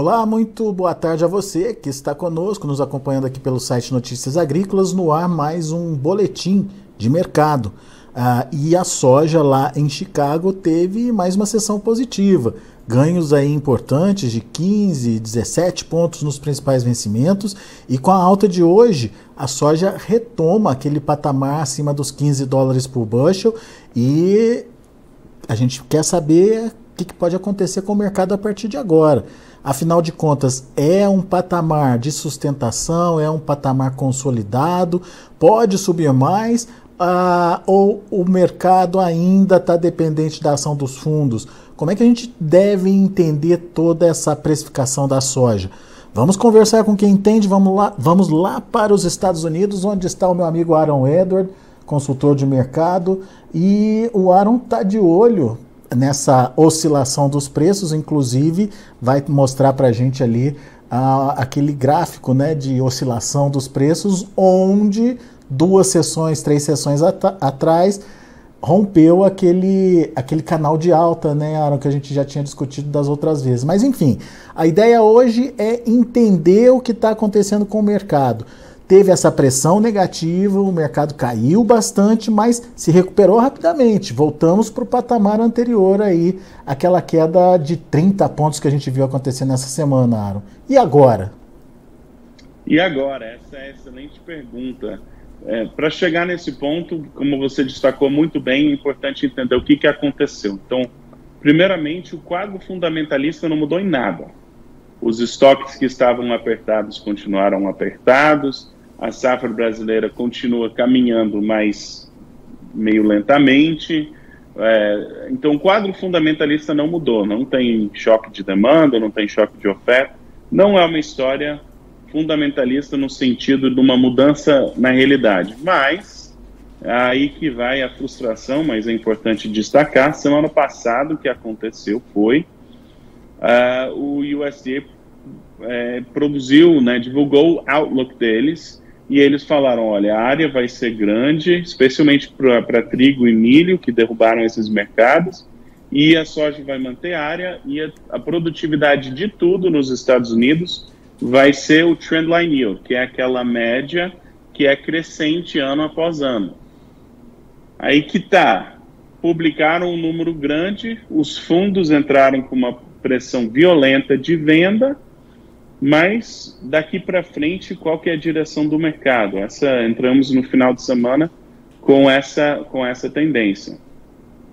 Olá, muito boa tarde a você que está conosco, nos acompanhando aqui pelo site Notícias Agrícolas, no ar mais um boletim de mercado. E a soja lá em Chicago teve mais uma sessão positiva, ganhos aí importantes de 15, 17 pontos nos principais vencimentos, e com a alta de hoje, a soja retoma aquele patamar acima dos $15 por bushel, e a gente quer saber o que pode acontecer com o mercado a partir de agora. Afinal de contas, é um patamar de sustentação, é um patamar consolidado, pode subir mais, ou o mercado ainda está dependente da ação dos fundos? Como é que a gente deve entender toda essa precificação da soja? Vamos conversar com quem entende, vamos lá para os Estados Unidos, onde está o meu amigo Aaron Edward, consultor de mercado, e o Aaron está de olho nessa oscilação dos preços, inclusive vai mostrar para a gente ali aquele gráfico, né, de oscilação dos preços, onde 3 sessões atrás rompeu aquele canal de alta, né, Aaron, que a gente já tinha discutido das outras vezes. Mas enfim, a ideia hoje é entender o que está acontecendo com o mercado. Teve essa pressão negativa, o mercado caiu bastante, mas se recuperou rapidamente. Voltamos para o patamar anterior aí, aquela queda de 30 pontos que a gente viu acontecer nessa semana, Aaron. E agora? E agora? Essa é a excelente pergunta. Para chegar nesse ponto, como você destacou muito bem, é importante entender o que aconteceu. Então, primeiramente, o quadro fundamentalista não mudou em nada. Os estoques que estavam apertados continuaram apertados, a safra brasileira continua caminhando, mas meio lentamente. Então, o quadro fundamentalista não mudou, não tem choque de demanda, não tem choque de oferta, não é uma história fundamentalista no sentido de uma mudança na realidade. Mas, aí que vai a frustração, mas é importante destacar, semana passada o que aconteceu foi o USDA produziu, né, divulgou o outlook deles, e eles falaram, olha, a área vai ser grande, especialmente para trigo e milho, que derrubaram esses mercados, e a soja vai manter a área, e a produtividade de tudo nos Estados Unidos vai ser o trendline yield, que é aquela média que é crescente ano após ano. Aí que tá, publicaram um número grande, os fundos entraram com uma pressão violenta de venda, mas daqui para frente, qual que é a direção do mercado? Entramos no final de semana com essa tendência.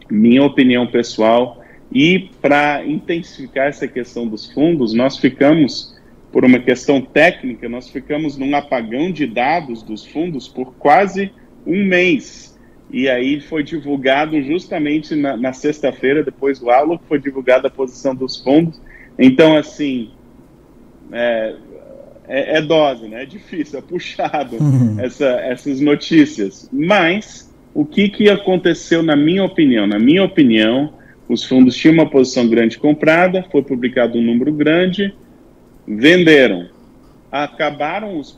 Minha opinião pessoal, e para intensificar essa questão dos fundos, nós ficamos, por uma questão técnica, nós ficamos num apagão de dados dos fundos por quase um mês. E aí foi divulgado justamente na sexta-feira, depois do outlook, foi divulgada a posição dos fundos. Então, assim, é dose, né? É difícil, é puxado essas notícias. Mas, o que aconteceu na minha opinião? Na minha opinião, os fundos tinham uma posição grande comprada, foi publicado um número grande, venderam. Acabaram os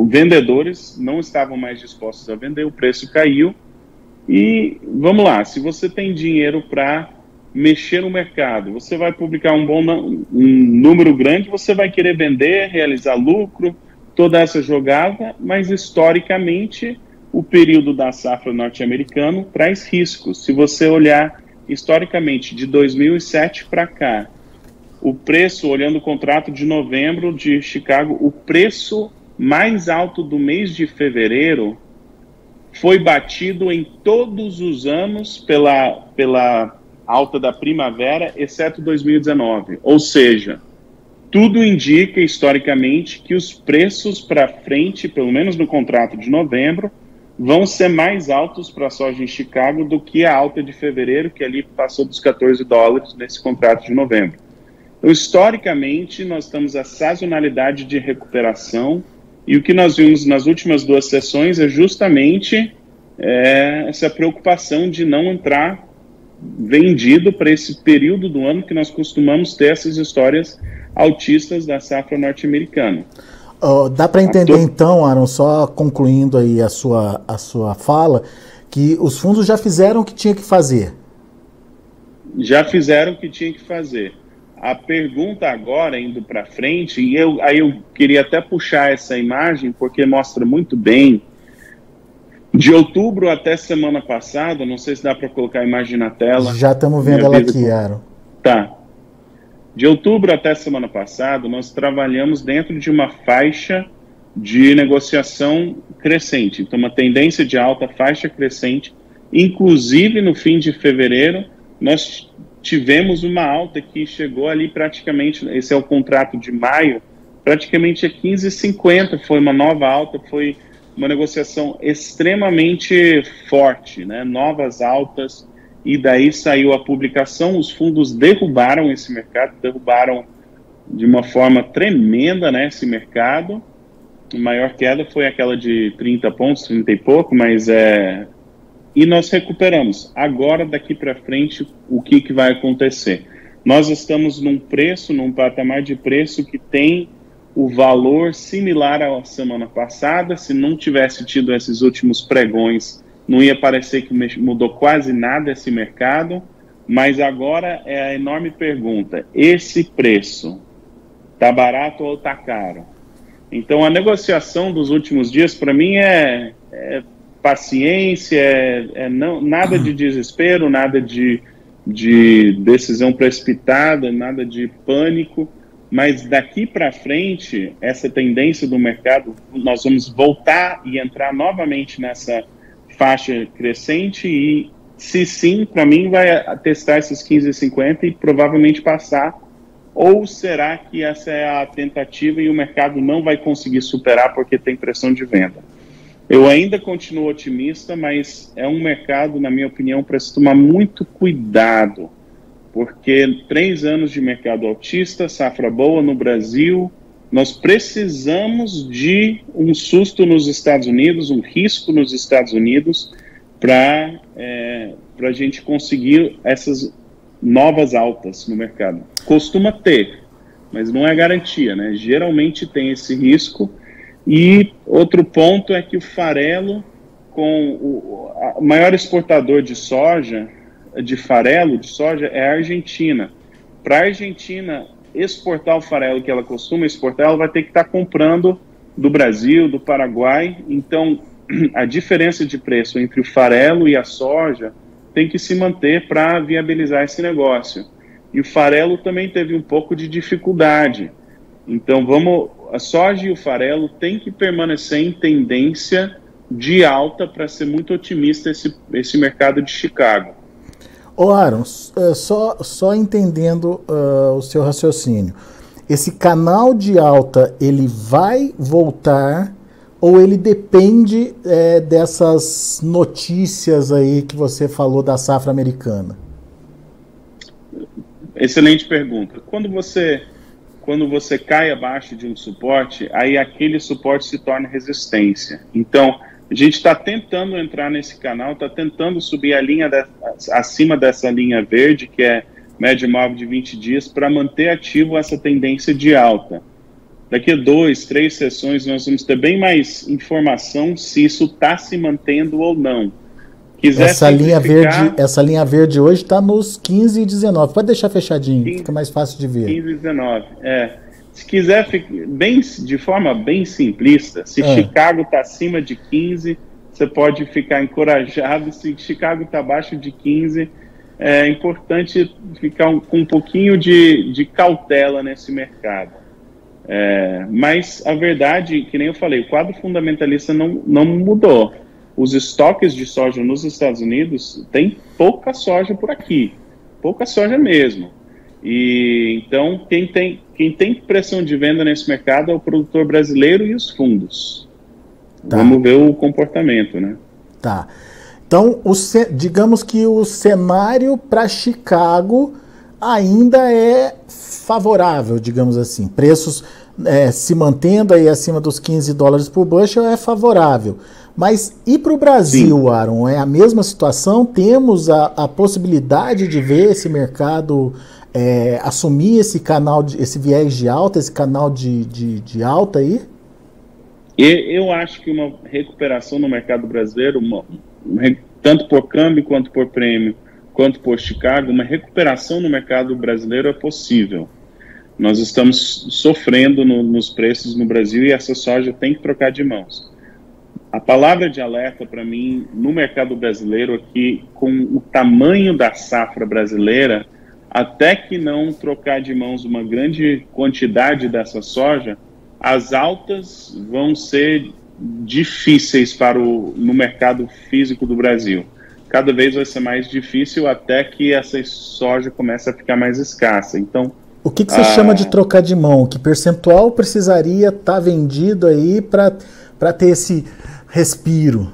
vendedores não estavam mais dispostos a vender, o preço caiu. E vamos lá, se você tem dinheiro para mexer no mercado, você vai publicar um número grande, você vai querer vender, realizar lucro, toda essa jogada, mas historicamente o período da safra norte-americano traz riscos. Se você olhar historicamente de 2007 para cá, o preço, olhando o contrato de novembro de Chicago, o preço mais alto do mês de fevereiro foi batido em todos os anos pela alta da primavera, exceto 2019. Ou seja, tudo indica historicamente que os preços para frente, pelo menos no contrato de novembro, vão ser mais altos para a soja em Chicago do que a alta de fevereiro, que ali passou dos $14 nesse contrato de novembro. Então, historicamente, nós temos a sazonalidade de recuperação, e o que nós vimos nas últimas 2 sessões é justamente essa preocupação de não entrar vendido para esse período do ano que nós costumamos ter essas histórias altistas da safra norte-americana. Dá para entender então, Aaron, só concluindo aí a sua fala, que os fundos já fizeram o que tinha que fazer. Já fizeram o que tinha que fazer. a pergunta agora, indo para frente, e aí eu queria até puxar essa imagem, porque mostra muito bem, de outubro até semana passada, não sei se dá para colocar a imagem na tela. Já estamos vendo ela aqui, Aaron. Tá. De outubro até semana passada, nós trabalhamos dentro de uma faixa de negociação crescente. Então, uma tendência de alta, faixa crescente. Inclusive, no fim de fevereiro, nós tivemos uma alta que chegou ali praticamente, esse é o contrato de maio, praticamente a 15,50. Foi uma nova alta, foi uma negociação extremamente forte, né? Novas altas. E daí saiu a publicação, os fundos derrubaram esse mercado, derrubaram de uma forma tremenda, né, esse mercado. A maior queda foi aquela de 30 pontos, 30 e pouco, mas e nós recuperamos. Agora, daqui para frente, o que vai acontecer? Nós estamos num patamar de preço que tem o valor similar à semana passada. Se não tivesse tido esses últimos pregões, não ia parecer que mudou quase nada esse mercado, mas agora é a enorme pergunta: esse preço está barato ou está caro? Então, a negociação dos últimos dias, para mim, é paciência, nada de desespero, nada de decisão precipitada, nada de pânico, mas daqui para frente, essa tendência do mercado, nós vamos voltar e entrar novamente nessa faixa crescente e, se sim, para mim vai testar esses 15,50 e provavelmente passar, ou será que essa é a tentativa e o mercado não vai conseguir superar porque tem pressão de venda? Eu ainda continuo otimista, mas é um mercado, na minha opinião, para se tomar muito cuidado, porque 3 anos de mercado altista, safra boa no Brasil, nós precisamos de um susto nos Estados Unidos, um risco nos Estados Unidos, para a gente conseguir essas novas altas no mercado. Costuma ter, mas não é garantia, né? Geralmente tem esse risco. E outro ponto é que o farelo, o maior exportador de soja, de farelo, de soja, é a Argentina. Para a Argentina exportar o farelo que ela costuma exportar, ela vai ter que estar comprando do Brasil, do Paraguai. Então, a diferença de preço entre o farelo e a soja tem que se manter para viabilizar esse negócio. E o farelo também teve um pouco de dificuldade. Então, a soja e o farelo têm que permanecer em tendência de alta para ser muito otimista esse mercado de Chicago. Ô Aaron, só entendendo o seu raciocínio, esse canal de alta, ele vai voltar ou ele depende dessas notícias aí que você falou da safra americana? Excelente pergunta. Quando você cai abaixo de um suporte, aí aquele suporte se torna resistência. Então, a gente está tentando entrar nesse canal, está tentando subir a linha acima dessa linha verde, que é média móvel de 20 dias, para manter ativo essa tendência de alta. Daqui a 2, 3 sessões nós vamos ter bem mais informação se isso está se mantendo ou não. Essa linha verde hoje está nos 15 e 19. Pode deixar fechadinho, fica mais fácil de ver. 15 e 19, Se quiser, de forma bem simplista, se Chicago está acima de 15, você pode ficar encorajado. Se Chicago está abaixo de 15, é importante ficar com um pouquinho de cautela nesse mercado. Mas a verdade, que nem eu falei, o quadro fundamentalista não mudou. Os estoques de soja nos Estados Unidos, tem pouca soja por aqui, pouca soja mesmo. E então quem tem pressão de venda nesse mercado é o produtor brasileiro e os fundos. Tá. Vamos ver o comportamento, né? Tá. Então, digamos que o cenário para Chicago ainda é favorável, digamos assim. Preços se mantendo aí acima dos $15 por bushel é favorável. Mas e para o Brasil, sim, Aaron? É a mesma situação? Temos a possibilidade de ver esse mercado assumir esse canal, esse viés de alta, esse canal de alta aí? Eu acho que uma recuperação no mercado brasileiro, tanto por câmbio quanto por prêmio, quanto por Chicago, uma recuperação no mercado brasileiro é possível. Nós estamos sofrendo nos preços no Brasil e essa soja tem que trocar de mãos. A palavra de alerta para mim no mercado brasileiro é que, com o tamanho da safra brasileira, até que não trocar de mãos uma grande quantidade dessa soja, as altas vão ser difíceis no mercado físico do Brasil. Cada vez vai ser mais difícil até que essa soja comece a ficar mais escassa. Então, o que você chama de trocar de mão? Que percentual precisaria estar vendido aí para ter esse respiro?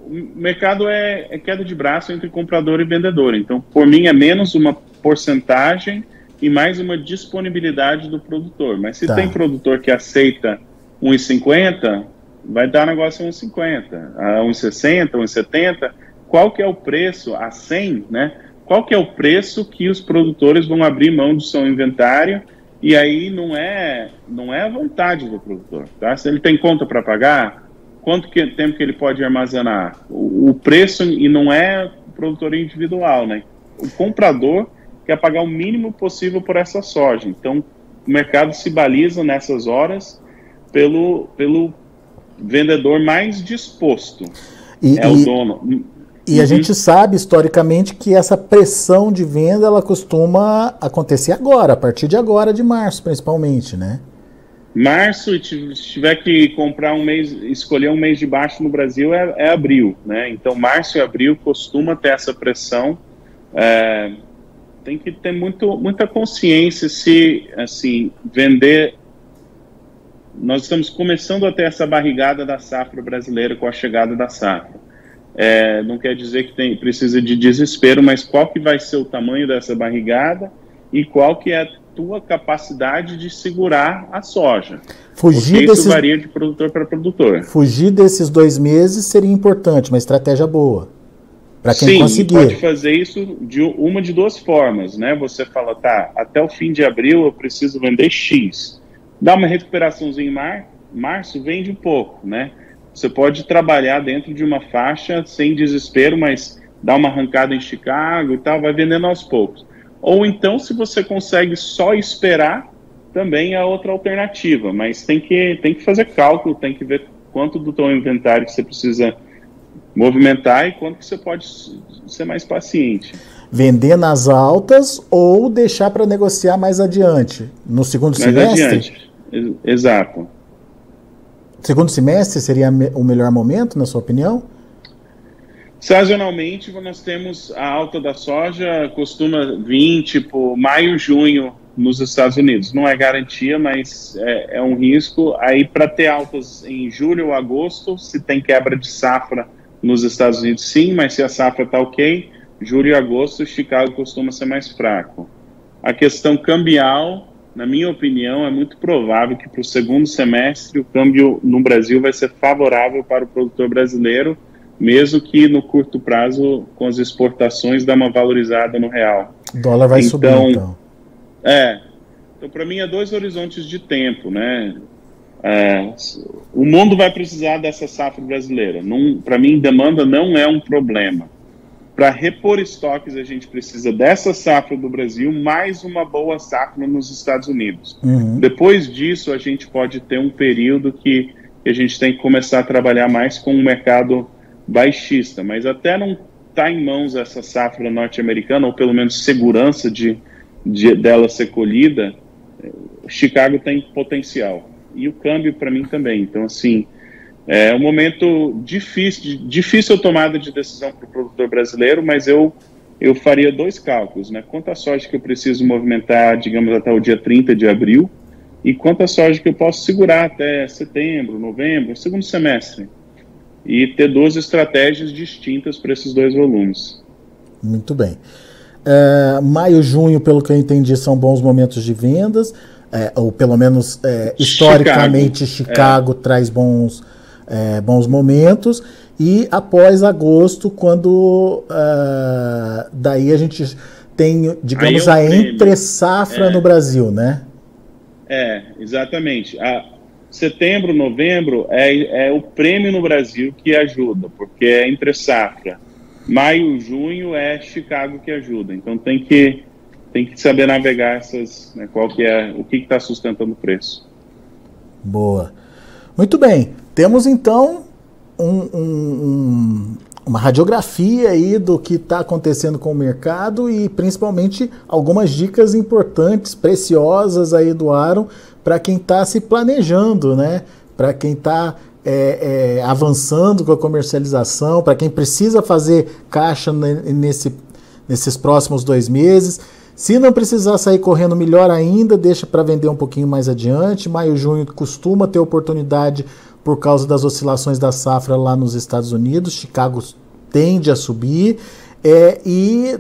O mercado é queda de braço entre comprador e vendedor. Então, por mim, é menos uma porcentagem e mais uma disponibilidade do produtor. Mas se tem produtor que aceita 1,50, vai dar negócio a 1,50, a 1,60, 1,70. Qual que é o preço? A 100, né? Qual que é o preço que os produtores vão abrir mão do seu inventário? E aí não é a vontade do produtor, tá? Se ele tem conta para pagar, quanto tempo que ele pode armazenar? O preço, e não é o produtor individual, né? O comprador quer pagar o mínimo possível por essa soja. Então, o mercado se baliza nessas horas pelo vendedor mais disposto. O dono. E a gente sabe, historicamente, que essa pressão de venda, ela costuma acontecer agora, a partir de agora, de março, principalmente, né? Março, se tiver que comprar um mês, escolher um mês de baixo no Brasil, é abril, né? Então, março e abril costuma ter essa pressão. Tem que ter muita consciência se, assim, vender... Nós estamos começando a ter essa barrigada da safra brasileira com a chegada da safra. Não quer dizer que precisa de desespero, mas qual que vai ser o tamanho dessa barrigada e qual que é a tua capacidade de segurar a soja. Porque isso varia de produtor para produtor. Fugir desses 2 meses seria importante, uma estratégia boa. Para quem conseguir. Sim, pode fazer isso de uma de 2 formas, né? Você fala, tá, até o fim de abril eu preciso vender X. Dá uma recuperaçãozinha em março, vende um pouco, né? Você pode trabalhar dentro de uma faixa sem desespero, mas dá uma arrancada em Chicago e tal, vai vendendo aos poucos. Ou então, se você consegue só esperar, também é outra alternativa, mas tem que fazer cálculo, tem que ver quanto do teu inventário que você precisa movimentar e quanto que você pode ser mais paciente. Vender nas altas ou deixar para negociar mais adiante, no segundo semestre? Adiante. Exato. Segundo semestre seria o melhor momento, na sua opinião? Sazonalmente, nós temos a alta da soja, costuma vir tipo maio, junho nos Estados Unidos. Não é garantia, mas é um risco. Aí, para ter altas em julho ou agosto, se tem quebra de safra nos Estados Unidos, sim, mas se a safra está ok, julho e agosto, Chicago costuma ser mais fraco. A questão cambial, na minha opinião, é muito provável que para o segundo semestre o câmbio no Brasil vai ser favorável para o produtor brasileiro, mesmo que no curto prazo, com as exportações, dá uma valorizada no real. O dólar vai subir, então. Então, para mim, é 2 horizontes de tempo, né? O mundo vai precisar dessa safra brasileira. Para mim, demanda não é um problema. Para repor estoques, a gente precisa dessa safra do Brasil, mais uma boa safra nos Estados Unidos. Uhum. Depois disso, a gente pode ter um período que a gente tem que começar a trabalhar mais com o mercado baixista, mas até não está em mãos essa safra norte-americana, ou pelo menos segurança dela ser colhida, Chicago tem potencial. E o câmbio, para mim, também. Então, assim, é um momento difícil tomada de decisão para o produtor brasileiro, mas eu faria 2 cálculos, né? Quanta soja que eu preciso movimentar, digamos, até o dia 30 de abril, e quanta soja que eu posso segurar até setembro, novembro, segundo semestre. E ter 2 estratégias distintas para esses 2 volumes. Muito bem. Maio, junho, pelo que eu entendi, são bons momentos de vendas, ou pelo menos historicamente Chicago traz bons momentos, e após agosto, quando daí a gente tem, digamos, a entre-safra no Brasil, né? Exatamente. Setembro, novembro é o prêmio no Brasil que ajuda, porque é entre safra. Maio, junho é Chicago que ajuda. Então tem que saber navegar essas, né, o que está sustentando o preço. Boa. Muito bem. Temos então uma radiografia aí do que está acontecendo com o mercado e principalmente algumas dicas importantes, preciosas aí do Aaron para quem está se planejando, né? Para quem está avançando com a comercialização, para quem precisa fazer caixa nesses próximos 2 meses. Se não precisar sair correndo, melhor ainda, deixa para vender um pouquinho mais adiante. Maio, junho costuma ter oportunidade por causa das oscilações da safra lá nos Estados Unidos. Chicago tende a subir. E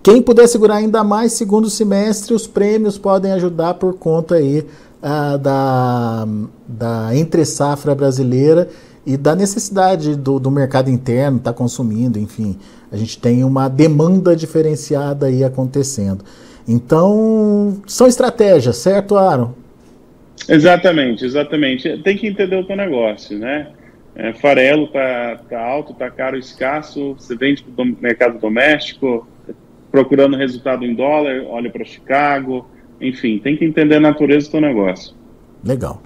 quem puder segurar ainda mais, segundo semestre, os prêmios podem ajudar por conta aí da entre-safra brasileira e da necessidade do mercado interno estar consumindo, enfim. A gente tem uma demanda diferenciada aí acontecendo. Então, são estratégias, certo, Aaron? Exatamente. Tem que entender o teu negócio, né? Farelo tá alto, tá caro, escasso, você vende para o mercado doméstico, procurando resultado em dólar, olha para Chicago, enfim, tem que entender a natureza do teu negócio. Legal.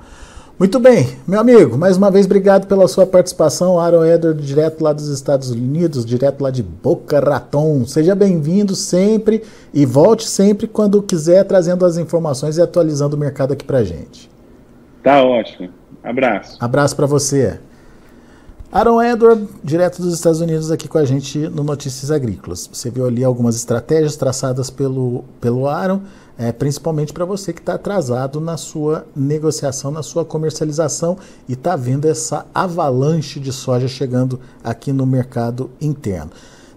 Muito bem, meu amigo, mais uma vez obrigado pela sua participação, Aaron Edward, direto lá dos Estados Unidos, direto lá de Boca Raton. Seja bem-vindo sempre e volte sempre quando quiser, trazendo as informações e atualizando o mercado aqui pra gente. Tá ótimo. Abraço. Abraço para você. Aaron Edward, direto dos Estados Unidos, aqui com a gente no Notícias Agrícolas. Você viu ali algumas estratégias traçadas pelo Aaron, principalmente para você que está atrasado na sua negociação, na sua comercialização e está vendo essa avalanche de soja chegando aqui no mercado interno.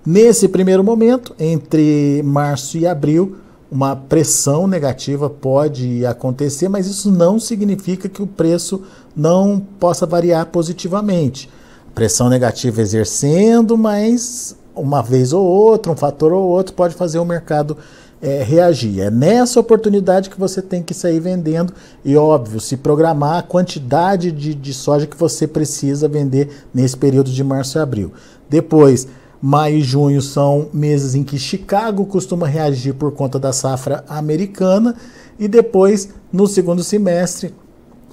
Nesse primeiro momento, entre março e abril, uma pressão negativa pode acontecer, mas isso não significa que o preço não possa variar positivamente. Pressão negativa exercendo, mas uma vez ou outra, um fator ou outro pode fazer o mercado reagir. É nessa oportunidade que você tem que sair vendendo e, óbvio, se programar a quantidade de soja que você precisa vender nesse período de março e abril. Depois, maio e junho são meses em que Chicago costuma reagir por conta da safra americana e depois, no segundo semestre,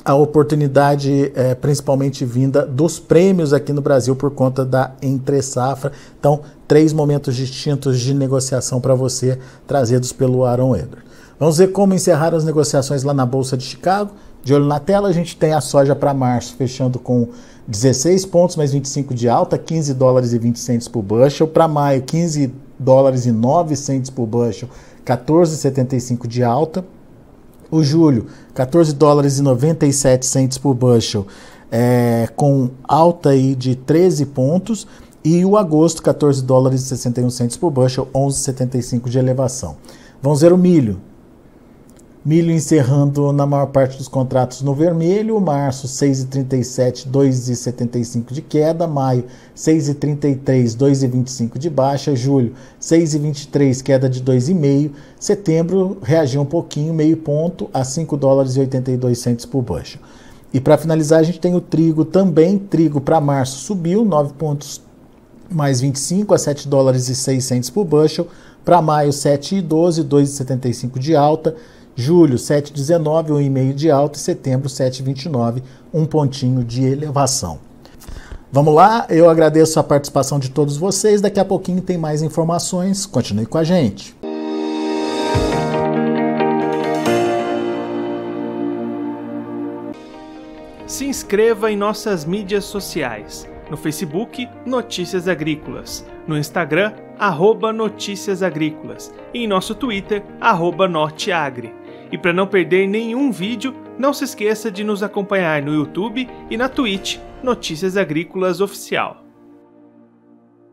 a oportunidade principalmente vinda dos prêmios aqui no Brasil por conta da entre-safra. Então, 3 momentos distintos de negociação para você, trazidos pelo Aaron Edward. Vamos ver como encerraram as negociações lá na Bolsa de Chicago. De olho na tela, a gente tem a soja para março fechando com 16 pontos mais 25 de alta, 15 dólares e 20 centes por bushel. Para maio, 15 dólares e 9 centes por bushel, 14,75 de alta. O julho, 14 dólares e 97 centes por bushel, com alta aí de 13 pontos. E o agosto, 14 dólares e 61 centes por bushel, 11,75 de elevação. Vamos ver o milho. Milho encerrando na maior parte dos contratos no vermelho. Março, 6,37, 2,75 de queda. Maio, 6,33, 2,25 de baixa. Julho, 6,23, queda de 2,5. Setembro, reagiu um pouquinho, meio ponto, a 5 dólares e 82 centes por bushel. E para finalizar, a gente tem o trigo também. Trigo para março subiu, 9 pontos mais 25, a 7 dólares e 6 centes por bushel. Para maio, 7,12, 2,75 de alta. Julho, 7,19, 1,5 de alta. E setembro, 7,29, 1 pontinho de elevação. Vamos lá, eu agradeço a participação de todos vocês. Daqui a pouquinho tem mais informações. Continue com a gente. Se inscreva em nossas mídias sociais. No Facebook, Notícias Agrícolas. No Instagram, @Notícias Agrícolas. E em nosso Twitter, @Norteagri. E para não perder nenhum vídeo, não se esqueça de nos acompanhar no YouTube e na Twitch, Notícias Agrícolas Oficial.